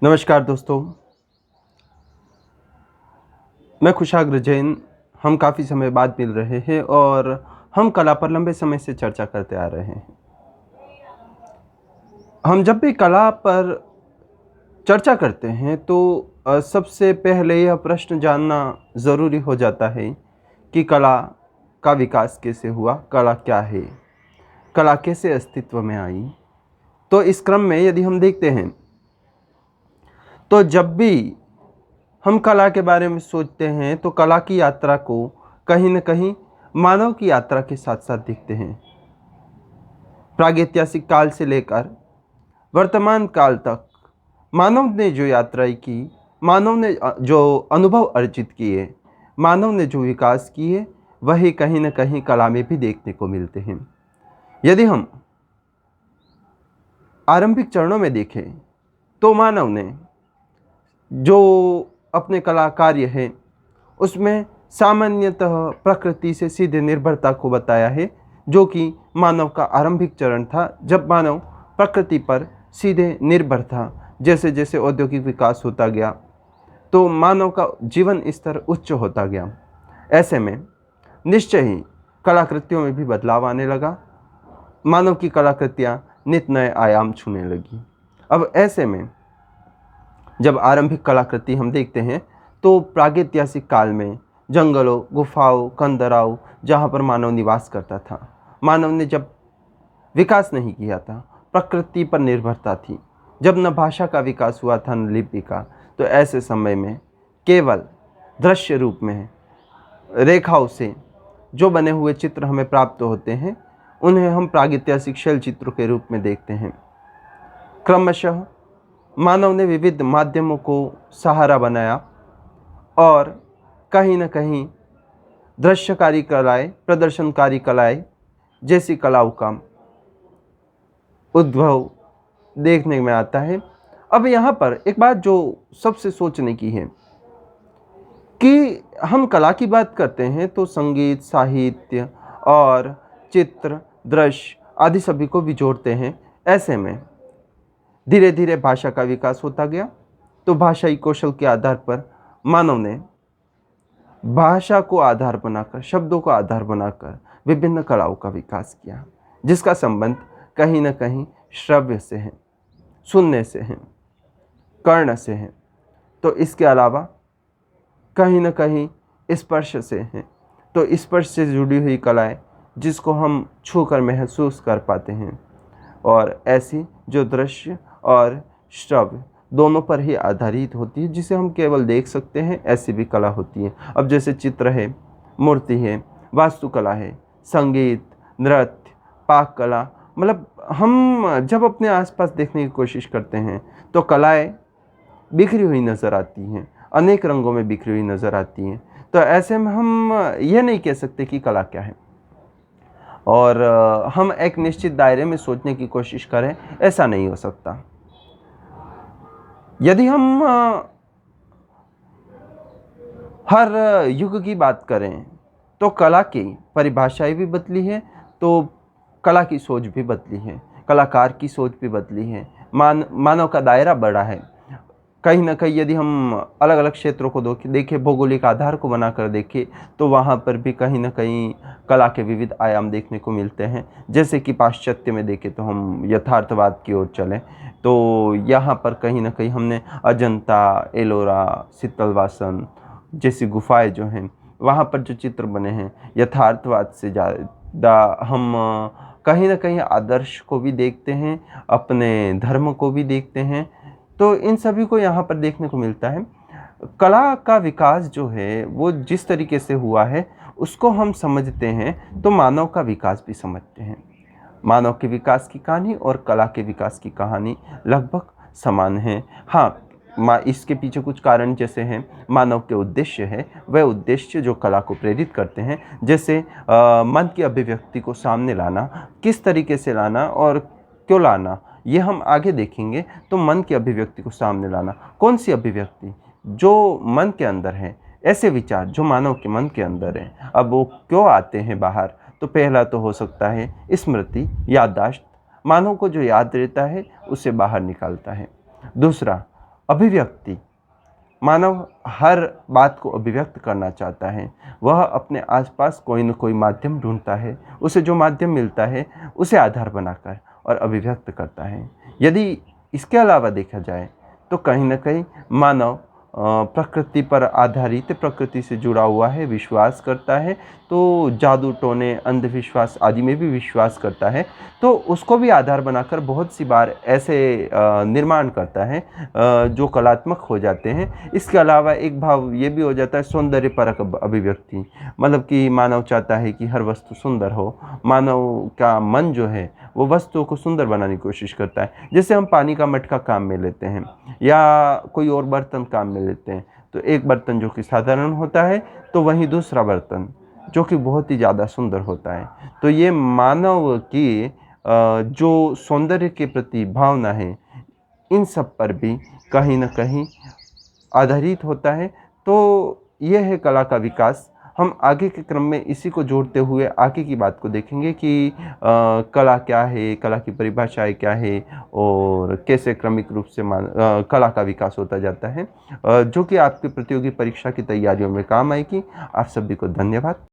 नमस्कार दोस्तों, मैं खुशाग्र जैन। हम काफ़ी समय बाद मिल रहे हैं और हम कला पर लंबे समय से चर्चा करते आ रहे हैं। हम जब भी कला पर चर्चा करते हैं तो सबसे पहले यह प्रश्न जानना ज़रूरी हो जाता है कि कला का विकास कैसे हुआ, कला क्या है, कला कैसे अस्तित्व में आई। तो इस क्रम में यदि हम देखते हैं तो जब भी हम कला के बारे में सोचते हैं तो कला की यात्रा को कहीं न कहीं मानव की यात्रा के साथ साथ देखते हैं। प्रागैतिहासिक काल से लेकर वर्तमान काल तक मानव ने जो यात्राएं की, मानव ने जो अनुभव अर्जित किए, मानव ने जो विकास किए, वही कहीं न कहीं कला में भी देखने को मिलते हैं। यदि हम आरंभिक चरणों में देखें तो मानव ने जो अपने कला कार्य है उसमें सामान्यतः प्रकृति से सीधे निर्भरता को बताया है, जो कि मानव का आरंभिक चरण था, जब मानव प्रकृति पर सीधे निर्भर था। जैसे जैसे औद्योगिक विकास होता गया तो मानव का जीवन स्तर उच्च होता गया। ऐसे में निश्चय ही कलाकृतियों में भी बदलाव आने लगा। मानव की कलाकृतियाँ नित नए आयाम छूने लगी। अब ऐसे में जब आरंभिक कलाकृति हम देखते हैं तो प्रागैतिहासिक काल में जंगलों, गुफाओं, कंदराओं, जहाँ पर मानव निवास करता था, मानव ने जब विकास नहीं किया था, प्रकृति पर निर्भरता थी, जब न भाषा का विकास हुआ था न लिपि का, तो ऐसे समय में केवल दृश्य रूप में रेखाओं से जो बने हुए चित्र हमें प्राप्त होते हैं, उन्हें हम प्रागैतिहासिक शैल चित्रों के रूप में देखते हैं। क्रमशः मानव ने विविध माध्यमों को सहारा बनाया और कहीं न कहीं दृश्यकारी कलाएँ, प्रदर्शनकारी कलाएँ जैसी कलाओं का उद्भव देखने में आता है। अब यहाँ पर एक बात जो सबसे सोचने की है कि हम कला की बात करते हैं तो संगीत, साहित्य और चित्र, दृश्य आदि सभी को भी जोड़ते हैं। ऐसे में धीरे धीरे भाषा का विकास होता गया, तो भाषाई कौशल के आधार पर मानव ने भाषा को आधार बनाकर, शब्दों को आधार बनाकर विभिन्न कलाओं का विकास किया, जिसका संबंध कहीं न कहीं श्रव्य से है, सुनने से है, कर्ण से है। तो इसके अलावा कहीं न कहीं स्पर्श से है। तो स्पर्श से जुड़ी हुई कलाएँ जिसको हम छूकर महसूस कर पाते हैं, और ऐसी जो दृश्य और श्रव्य दोनों पर ही आधारित होती है, जिसे हम केवल देख सकते हैं, ऐसी भी कला होती है। अब जैसे चित्र है, मूर्ति है, वास्तुकला है, संगीत, नृत्य, पाक कला, मतलब हम जब अपने आसपास देखने की कोशिश करते हैं तो कलाएं बिखरी हुई नज़र आती हैं, अनेक रंगों में बिखरी हुई नज़र आती हैं। तो ऐसे में हम ये नहीं कह सकते कि कला क्या है, और हम एक निश्चित दायरे में सोचने की कोशिश करें, ऐसा नहीं हो सकता। यदि हम हर युग की बात करें तो कला की परिभाषाएं भी बदली है, तो कला की सोच भी बदली है, कलाकार की सोच भी बदली है, मानव का दायरा बड़ा है। कहीं ना कहीं यदि हम अलग अलग क्षेत्रों को देखें, भौगोलिक आधार को बनाकर देखें, तो वहाँ पर भी कहीं ना कहीं कला के विविध आयाम देखने को मिलते हैं। जैसे कि पाश्चात्य में देखें तो हम यथार्थवाद की ओर चलें तो यहाँ पर कहीं ना कहीं हमने अजंता, एलोरा, शीतलवासन जैसी गुफाएं जो हैं, वहाँ पर जो चित्र बने हैं, यथार्थवाद से ज़्यादा हम कहीं ना कहीं आदर्श को भी देखते हैं, अपने धर्म को भी देखते हैं। तो इन सभी को यहाँ पर देखने को मिलता है। कला का विकास जो है वो जिस तरीके से हुआ है उसको हम समझते हैं तो मानव का विकास भी समझते हैं। मानव के विकास की कहानी और कला के विकास की कहानी लगभग समान है। हाँ, इसके पीछे कुछ कारण जैसे हैं, मानव के उद्देश्य है, वह उद्देश्य जो कला को प्रेरित करते हैं, जैसे मन की अभिव्यक्ति को सामने लाना, किस तरीके से लाना और क्यों लाना, ये हम आगे देखेंगे। तो मन की अभिव्यक्ति को सामने लाना, कौन सी अभिव्यक्ति? जो मन के अंदर है, ऐसे विचार जो मानव के मन के अंदर हैं, अब वो क्यों आते हैं बाहर? तो पहला तो हो सकता है स्मृति, याददाश्त, मानव को जो याद रहता है उसे बाहर निकालता है। दूसरा, अभिव्यक्ति, मानव हर बात को अभिव्यक्त करना चाहता है। वह अपने आसपास कोई न कोई माध्यम ढूंढता है, उसे जो माध्यम मिलता है उसे आधार बनाकर और अभिव्यक्त करता है। यदि इसके अलावा देखा जाए तो कहीं न कहीं मानव प्रकृति पर आधारित, प्रकृति से जुड़ा हुआ है, विश्वास करता है, तो जादू टोने, अंधविश्वास आदि में भी विश्वास करता है। तो उसको भी आधार बनाकर बहुत सी बार ऐसे निर्माण करता है जो कलात्मक हो जाते हैं। इसके अलावा एक भाव ये भी हो जाता है सौंदर्यपरक अभिव्यक्ति, मतलब कि मानव चाहता है कि हर वस्तु सुंदर हो। मानव का मन जो है वो वस्तुओं को सुंदर बनाने की कोशिश करता है। जैसे हम पानी का मटका काम में लेते हैं या कोई और बर्तन काम में लेते हैं, तो एक बर्तन जो कि साधारण होता है, तो वहीं दूसरा बर्तन जो कि बहुत ही ज़्यादा सुंदर होता है। तो ये मानव की जो सौंदर्य के प्रति भावना है, इन सब पर भी कहीं न कहीं आधारित होता है। तो ये है कला का विकास। हम आगे के क्रम में इसी को जोड़ते हुए आगे की बात को देखेंगे कि कला क्या है, कला की परिभाषाएँ क्या है और कैसे क्रमिक रूप से कला का विकास होता जाता है, जो कि आपकी प्रतियोगी परीक्षा की तैयारियों में काम आएगी। आप सभी को धन्यवाद।